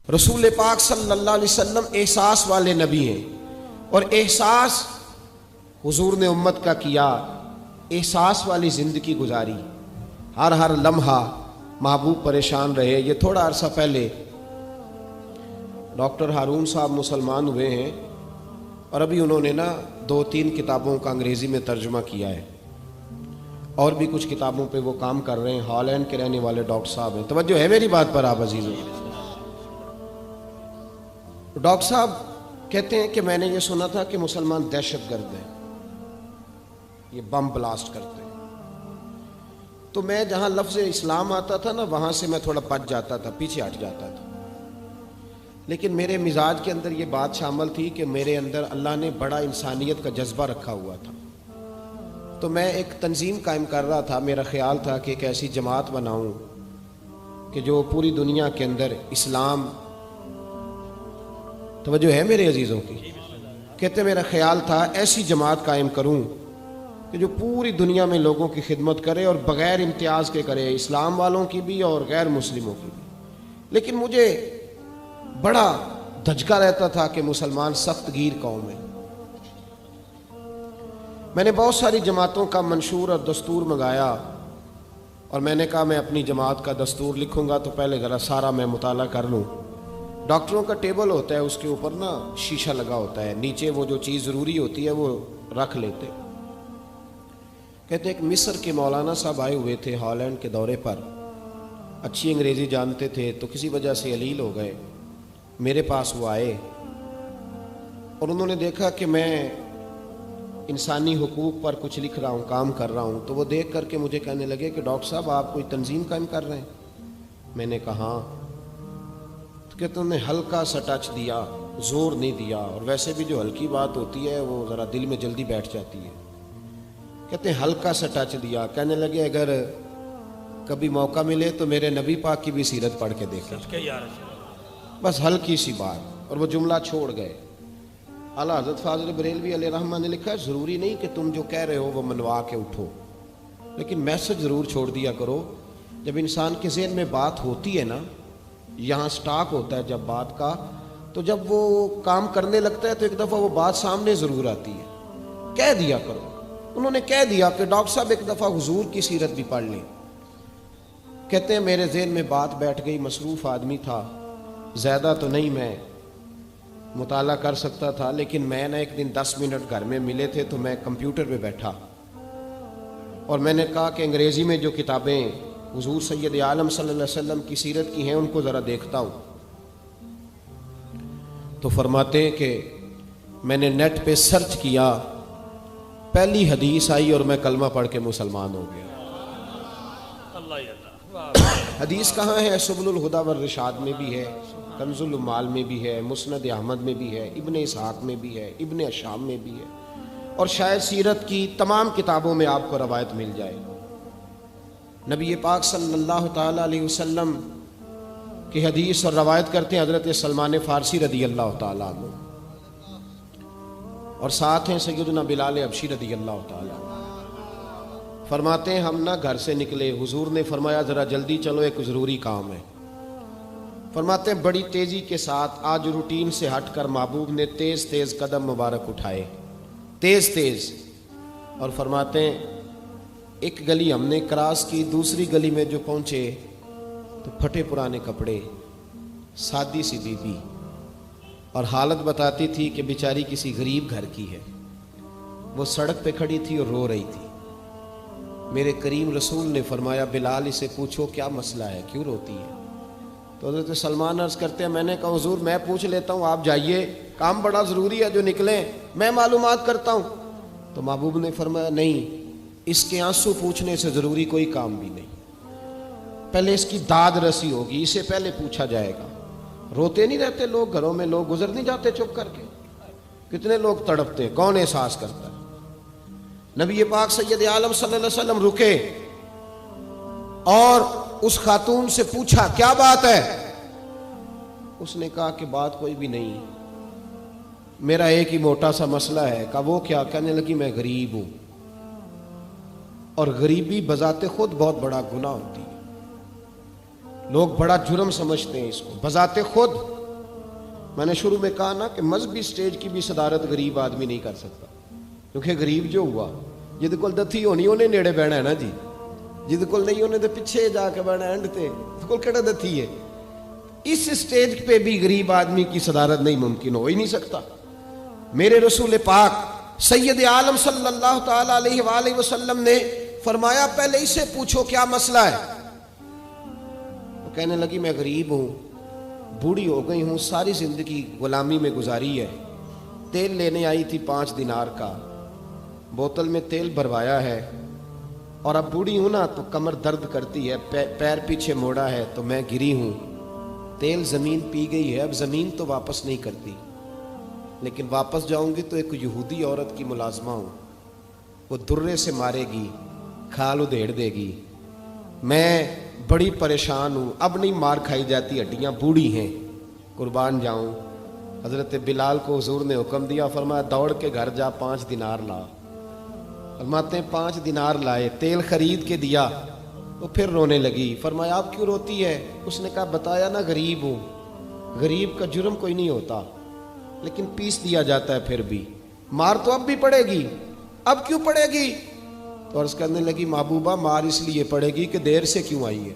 رسول پاک صلی اللہ علیہ وسلم احساس والے نبی ہیں، اور احساس حضور نے امت کا کیا، احساس والی زندگی گزاری، ہر لمحہ محبوب پریشان رہے۔ یہ تھوڑا عرصہ پہلے ڈاکٹر ہارون صاحب مسلمان ہوئے ہیں، اور ابھی انہوں نے 2-3 کتابوں کا انگریزی میں ترجمہ کیا ہے، اور بھی کچھ کتابوں پہ وہ کام کر رہے ہیں۔ ہالینڈ کے رہنے والے ڈاکٹر صاحب ہیں۔ توجہ ہے میری بات پر آپ عزیزوں؟ ڈاکٹر صاحب کہتے ہیں کہ میں نے یہ سنا تھا کہ مسلمان دہشت گرد ہیں، یہ بم بلاسٹ کرتے ہیں۔ تو میں جہاں لفظ اسلام آتا تھا وہاں سے میں تھوڑا بچ جاتا تھا، پیچھے ہٹ جاتا تھا، لیکن میرے مزاج کے اندر یہ بات شامل تھی کہ میرے اندر اللہ نے بڑا انسانیت کا جذبہ رکھا ہوا تھا۔ تو میں ایک تنظیم قائم کر رہا تھا، میرا خیال تھا کہ ایک ایسی جماعت بناؤں کہ جو پوری دنیا کے اندر اسلام، توجہ ہے میرے عزیزوں کی، کہتے میرا خیال تھا ایسی جماعت قائم کروں کہ جو پوری دنیا میں لوگوں کی خدمت کرے اور بغیر امتیاز کے کرے، اسلام والوں کی بھی اور غیر مسلموں کی بھی۔ لیکن مجھے بڑا دھچکا رہتا تھا کہ مسلمان سخت گیر قوم ہے۔ میں نے بہت ساری جماعتوں کا منشور اور دستور منگایا، اور میں نے کہا میں اپنی جماعت کا دستور لکھوں گا تو پہلے ذرا سارا میں مطالعہ کر لوں۔ ڈاکٹروں کا ٹیبل ہوتا ہے، اس کے اوپر شیشہ لگا ہوتا ہے، نیچے وہ جو چیز ضروری ہوتی ہے وہ رکھ لیتے۔ کہتے ہیں کہ مصر کے مولانا صاحب آئے ہوئے تھے ہالینڈ کے دورے پر، اچھی انگریزی جانتے تھے، تو کسی وجہ سے علیل ہو گئے۔ میرے پاس وہ آئے اور انہوں نے دیکھا کہ میں انسانی حقوق پر کچھ لکھ رہا ہوں، کام کر رہا ہوں، تو وہ دیکھ کر کے مجھے کہنے لگے کہ ڈاکٹر صاحب آپ کوئی تنظیم قائم کر رہے ہیں؟ میں نے کہا ہاں۔ تو کہتے انہوں نے ہلکا سا ٹچ دیا، زور نہیں دیا، اور ویسے بھی جو ہلکی بات ہوتی ہے وہ ذرا دل میں جلدی بیٹھ جاتی ہے۔ کہتے ہیں ہلکا سا ٹچ دیا، کہنے لگے اگر کبھی موقع ملے تو میرے نبی پاک کی بھی سیرت پڑھ کے دیکھیں، بس ہلکی سی بات، اور وہ جملہ چھوڑ گئے۔ اعلیٰ حضرت فاضل بریلوی علیہ رحمہ نے لکھا ہے ضروری نہیں کہ تم جو کہہ رہے ہو وہ منوا کے اٹھو، لیکن میسج ضرور چھوڑ دیا کرو۔ جب انسان کے ذہن میں بات ہوتی ہے یہاں سٹاک ہوتا ہے جب بات کا، تو جب وہ کام کرنے لگتا ہے تو ایک دفعہ وہ بات سامنے ضرور آتی ہے، کہہ دیا کرو۔ انہوں نے کہہ دیا کہ ڈاکٹر صاحب ایک دفعہ حضور کی سیرت بھی پڑھ لیں۔ کہتے ہیں میرے ذہن میں بات بیٹھ گئی، مصروف آدمی تھا، زیادہ تو نہیں میں مطالعہ کر سکتا تھا، لیکن میں ایک دن 10 منٹ گھر میں ملے تھے تو میں کمپیوٹر پہ بیٹھا، اور میں نے کہا کہ انگریزی میں جو کتابیں حضور سید عالم صلی اللہ علیہ وسلم کی سیرت کی ہیں ان کو ذرا دیکھتا ہوں۔ تو فرماتے ہیں کہ میں نے نیٹ پہ سرچ کیا، پہلی حدیث آئی اور میں کلمہ پڑھ کے مسلمان ہو گیا۔ حدیث کہاں ہے؟ سبل الہدی والرشاد میں بھی ہے، کنز العمال میں بھی ہے، مسند احمد میں بھی ہے، ابن اسحاق میں بھی ہے، ابن اشام میں بھی ہے، اور شاید سیرت کی تمام کتابوں میں آپ کو روایت مل جائے۔ نبی پاک صلی اللہ تعالی علیہ وسلم کی حدیث اور روایت کرتے ہیں حضرت سلمان فارسی رضی اللہ تعالیٰ عنہ، اور ساتھ ہیں سیدنا بلال حبشی رضی اللہ تعالیٰ عنہ۔ فرماتے ہیں ہم گھر سے نکلے، حضور نے فرمایا ذرا جلدی چلو ایک ضروری کام ہے۔ فرماتے ہیں بڑی تیزی کے ساتھ آج روٹین سے ہٹ کر محبوب نے تیز تیز قدم مبارک اٹھائے، تیز تیز، اور فرماتے ہیں ایک گلی ہم نے کراس کی، دوسری گلی میں جو پہنچے تو پھٹے پرانے کپڑے، سادی سی بی بی، اور حالت بتاتی تھی کہ بیچاری کسی غریب گھر کی ہے۔ وہ سڑک پہ کھڑی تھی اور رو رہی تھی۔ میرے کریم رسول نے فرمایا بلال اسے پوچھو کیا مسئلہ ہے، کیوں روتی ہے؟ تو حضرت سلمان عرض کرتے ہیں میں نے کہا حضور میں پوچھ لیتا ہوں، آپ جائیے، کام بڑا ضروری ہے جو نکلیں، میں معلومات کرتا ہوں۔ تو محبوب نے فرمایا نہیں، اس کے آنسو پوچھنے سے ضروری کوئی کام بھی نہیں، پہلے اس کی داد رسی ہوگی، اسے پہلے پوچھا جائے گا۔ روتے نہیں رہتے لوگ گھروں میں، لوگ گزر نہیں جاتے چپ کر کے؟ کتنے لوگ تڑپتے، کون احساس کرتا ہے؟ نبی پاک سید عالم صلی اللہ علیہ وسلم رکے اور اس خاتون سے پوچھا کیا بات ہے؟ اس نے کہا کہ بات کوئی بھی نہیں، میرا ایک ہی موٹا سا مسئلہ ہے۔ کہا وہ کیا؟ کہنے لگی میں غریب ہوں، اور غریبی بذات خود بہت بڑا گناہ ہوتی ہے، لوگ بڑا جرم سمجھتے ہیں اس کو، بذات خود میں نے شروع میں کہا نا کہ مذہبی سٹیج کی بھی صدارت غریب آدمی نہیں کر سکتا، کیونکہ غریب جو ہوا جہد کول دتھی ہونی انہیں نیڑے بہنا ہے نا جی، جہد کول نہیں انہیں تو پیچھے جا کے بہنا اینڈ تے کول کہڑا دتھی ہے۔ اس سٹیج پہ بھی غریب آدمی کی صدارت نہیں ممکن ہو ہی نہیں سکتا۔ میرے رسول پاک سید عالم صلی اللہ تعالی علیہ وآلہ وسلم نے فرمایا پہلے اسے پوچھو کیا مسئلہ ہے۔ وہ کہنے لگی میں غریب ہوں، بوڑھی ہو گئی ہوں، ساری زندگی غلامی میں گزاری ہے، تیل لینے آئی تھی 5 دینار کا، بوتل میں تیل بھروایا ہے، اور اب بوڑھی ہوں نا تو کمر درد کرتی ہے، پیر پیچھے موڑا ہے تو میں گری ہوں، تیل زمین پی گئی ہے، اب زمین تو واپس نہیں کرتی، لیکن واپس جاؤں گی تو ایک یہودی عورت کی ملازمہ ہوں، وہ درے سے مارے گی، کھال ادھیڑ دے گی، میں بڑی پریشان ہوں، اب نہیں مار کھائی جاتی، ہڈیاں بوڑھی ہیں، قربان جاؤں۔ حضرت بلال کو حضور نے حکم دیا، فرمایا دوڑ کے گھر جا 5 دینار لا۔ فرماتے ہیں 5 دینار لائے، تیل خرید کے دیا، وہ پھر رونے لگی۔ فرمایا آپ کیوں روتی ہے؟ اس نے کہا بتایا نا غریب ہوں، غریب کا جرم کوئی نہیں ہوتا، لیکن پیس دیا جاتا ہے، پھر بھی مار تو اب بھی پڑے گی، اب کیوں پڑے گی؟ تو عرض کرنے لگی محبوبہ مار اس لیے پڑے گی کہ دیر سے کیوں آئی ہے۔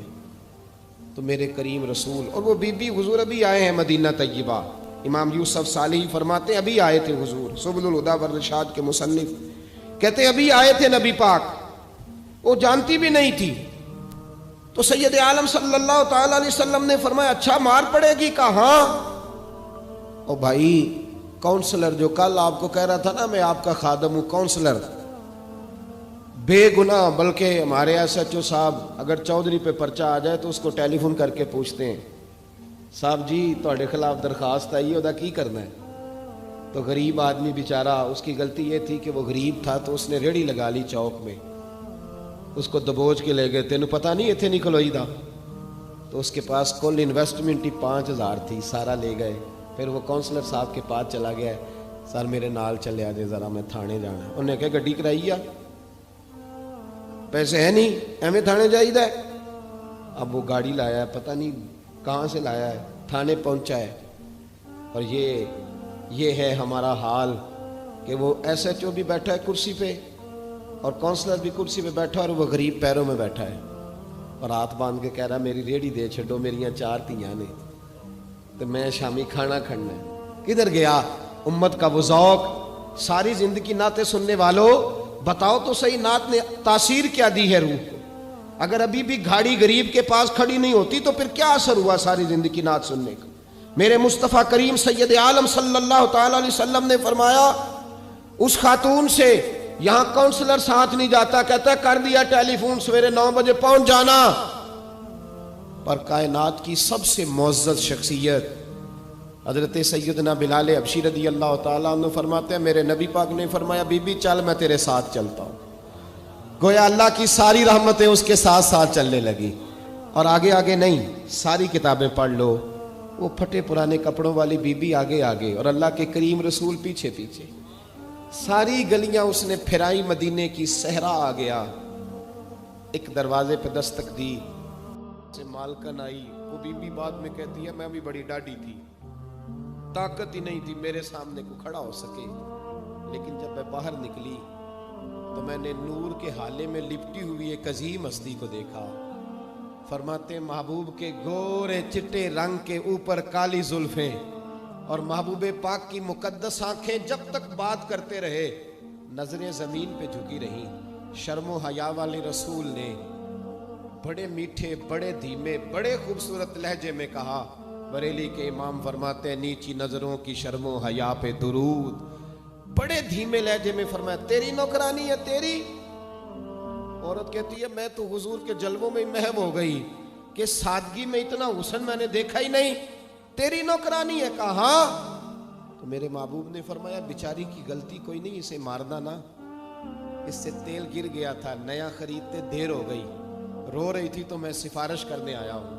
تو میرے کریم رسول، اور وہ بی بی حضور ابھی آئے ہیں مدینہ طیبہ، امام یوسف صالحی فرماتے ہیں ابھی آئے تھے حضور، سبل الہدیٰ والرشاد کے مصنف کہتے ہیں ابھی آئے تھے نبی پاک، وہ جانتی بھی نہیں تھی۔ تو سید عالم صلی اللہ تعالی علیہ وسلم نے فرمایا اچھا مار پڑے گی؟ کہا ہاں۔ او بھائی کونسلر جو کل آپ کو کہہ رہا تھا نا میں آپ کا خادم ہوں، کونسلر بے گناہ، بلکہ ہمارے ایس ایچ او صاحب اگر چودھری پہ پرچہ آ جائے تو اس کو ٹیلی فون کر کے پوچھتے ہیں صاحب جی تہاڈے خلاف درخواست آئی ہے، کی کرنا ہے؟ تو غریب آدمی بیچارہ، اس کی غلطی یہ تھی کہ وہ غریب تھا تو اس نے ریڑھی لگا لی چوک میں، اس کو دبوچ کے لے گئے، تینوں پتہ نہیں اتنے نہیں کھلوئی دا، تو اس کے پاس کل انویسٹمنٹ ہی 5000 تھی، سارا لے گئے۔ پھر وہ کونسلر صاحب کے پاس چلا گیا ہے، سر میرے نال چلے آ جائے ذرا میں تھانے جانا ہے۔ انہوں نے کہا گڈی کرائی ہے، پیسے ہے نہیں ایویں تھانے جائیدا ہے۔ اب وہ گاڑی لایا ہے، پتہ نہیں کہاں سے لایا ہے، تھانے پہنچا ہے، اور یہ ہے ہمارا حال کہ وہ ایس ایچ او بھی بیٹھا ہے کرسی پہ اور کونسلر بھی کرسی پہ بیٹھا اور وہ غریب پیروں میں بیٹھا ہے، اور ہاتھ باندھ کے کہہ رہا میری ریڑھی دے چھڈو، میریاں 4 دھیاں نے تو میں شامی کھانا کھڑنا ہے۔ کدھر گیا امت کا وہ ذوق؟ ساری زندگی نعتیں سننے والوں بتاؤ تو صحیح نعت نے تاثیر کیا دی ہے روح کو؟ اگر ابھی بھی گھاڑی غریب کے پاس کھڑی نہیں ہوتی تو پھر کیا اثر ہوا ساری زندگی نعت سننے کا؟ میرے مصطفیٰ کریم سید عالم صلی اللہ تعالی علیہ وسلم نے فرمایا اس خاتون سے یہاں کونسلر ساتھ نہیں جاتا، کہتا ہے کر دیا ٹیلی فون، سویرے 9 بجے پہنچ جانا۔ پر کائنات کی سب سے معزز شخصیت حضرت سیدنا بلال حبشی رضی اللہ تعالیٰ عنہ فرماتے ہیں میرے نبی پاک نے فرمایا بی بی چل میں تیرے ساتھ چلتا ہوں، گویا اللہ کی ساری رحمتیں اس کے ساتھ ساتھ چلنے لگی۔ اور آگے آگے نہیں، ساری کتابیں پڑھ لو، وہ پھٹے پرانے کپڑوں والی بی بی آگے آگے اور اللہ کے کریم رسول پیچھے پیچھے، ساری گلیاں اس نے پھرائی، مدینے کی صحرا آ گیا، ایک دروازے پہ دستک دی، سے مالکن آئی، وہ بی بی بعد میں کہتی ہے میں بھی بڑی ڈاڈی تھی، طاقت ہی نہیں تھی میرے سامنے کو کھڑا ہو سکے، لیکن جب میں باہر نکلی تو میں نے نور کے حالے میں لپٹی ہوئی ایک عظیم ہستی کو دیکھا۔ فرماتے محبوب کے گورے چٹے رنگ کے اوپر کالی زلفیں اور محبوب پاک کی مقدس آنکھیں جب تک بات کرتے رہے نظریں زمین پہ جھکی رہی۔ شرم و حیا والے رسول نے بڑے میٹھے، بڑے دھیمے، بڑے خوبصورت لہجے میں کہا، بریلی کے امام فرماتے ہیں نیچی نظروں کی شرم و حیا پہ درود، بڑے دھیمے لہجے میں فرمایا تیری نوکرانی ہے تیری؟ عورت کہتی ہے میں تو حضور کے جلووں میں محو ہو گئی کہ سادگی میں اتنا حسن میں نے دیکھا ہی نہیں، تیری نوکرانی ہے؟ کہا ہاں۔ تو میرے محبوب نے فرمایا بیچاری کی غلطی کوئی نہیں، اسے مارنا نا، اس سے تیل گر گیا تھا، نیا خریدتے دیر ہو گئی، رو رہی تھی تو میں سفارش کرنے آیا ہوں۔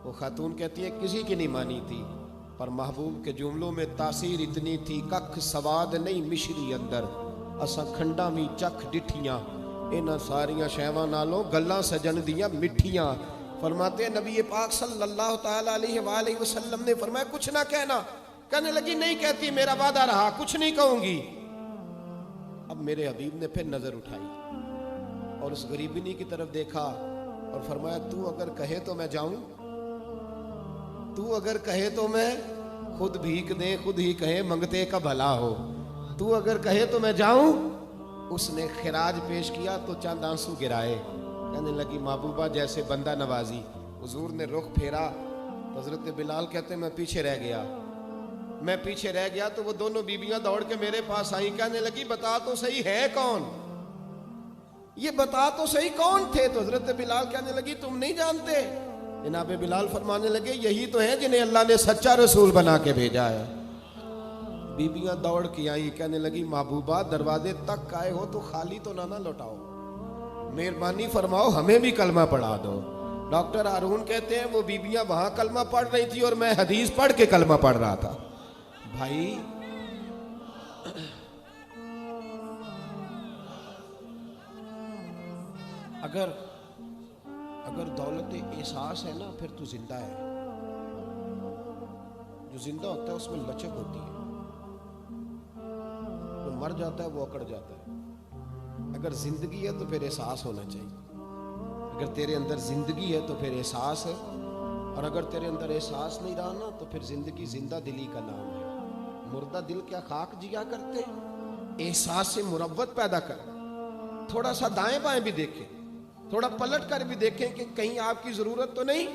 وہ خاتون کہتی ہے کسی کی نہیں مانی تھی، پر محبوب کے جملوں میں تاثیر اتنی تھی، ککھ سواد نہیں مشری اندر، اساں کھنڈا بھی چکھ ڈٹھیاں، انہاں ساریاں شیواں نالوں گلاں سجن دیاں مٹھیاں، فرماتے ہیں نبی پاک صلی اللہ تعالی علیہ وآلہ وسلم نے فرمایا کچھ نہ کہنا. کہنے لگی نہیں کہتی، میرا وعدہ رہا، کچھ نہیں کہوں گی. اب میرے حبیب نے پھر نظر اٹھائی اور اس غریبنی کی طرف دیکھا اور فرمایا تو اگر کہے تو میں جاؤں، تو اگر کہے تو میں خود بھیک دیں، خود ہی کہے منگتے کا بھلا ہو، تو اگر کہے تو میں جاؤں. اس نے خراج پیش کیا تو چند آنسو گرائے. کہنے لگی محبوبہ جیسے بندہ نوازی. حضور نے رخ پھیرا تو حضرت بلال کہتے ہیں میں پیچھے رہ گیا تو وہ دونوں بیویاں دوڑ کے میرے پاس آئیں. کہنے لگی بتا تو صحیح ہے کون، یہ بتا تو صحیح کون تھے. تو حضرت بلال کہنے لگی تم نہیں جانتے. جناب بلال فرمانے لگے یہی تو ہیں جنہیں اللہ نے سچا رسول بنا کے بھیجا ہے. بیبیاں دوڑ کے آئیں. کہنے لگی محبوبہ دروازے تک آئے ہو تو خالی تو نہ لوٹاؤ، مہربانی فرماؤ ہمیں بھی کلمہ پڑھا دو. ڈاکٹر ہارون کہتے ہیں وہ بیبیاں وہاں کلمہ پڑھ رہی تھی اور میں حدیث پڑھ کے کلمہ پڑھ رہا تھا. بھائی اگر دولت احساس ہے نا پھر تو زندہ ہے. جو زندہ ہوتا ہے اس میں لچک ہوتی ہے، جو مر جاتا ہے وہ اکڑ جاتا ہے. اگر زندگی ہے تو پھر احساس ہونا چاہیے. اگر تیرے اندر زندگی ہے تو پھر احساس ہے، اور اگر تیرے اندر احساس نہیں رہا نا تو پھر زندگی زندہ دلی کا نام ہے. مردہ دل کیا خاک جیا کرتے، احساس سے مروت پیدا کر. تھوڑا سا دائیں بائیں بھی دیکھیں، تھوڑا پلٹ کر بھی دیکھیں کہ کہیں آپ کی ضرورت تو نہیں.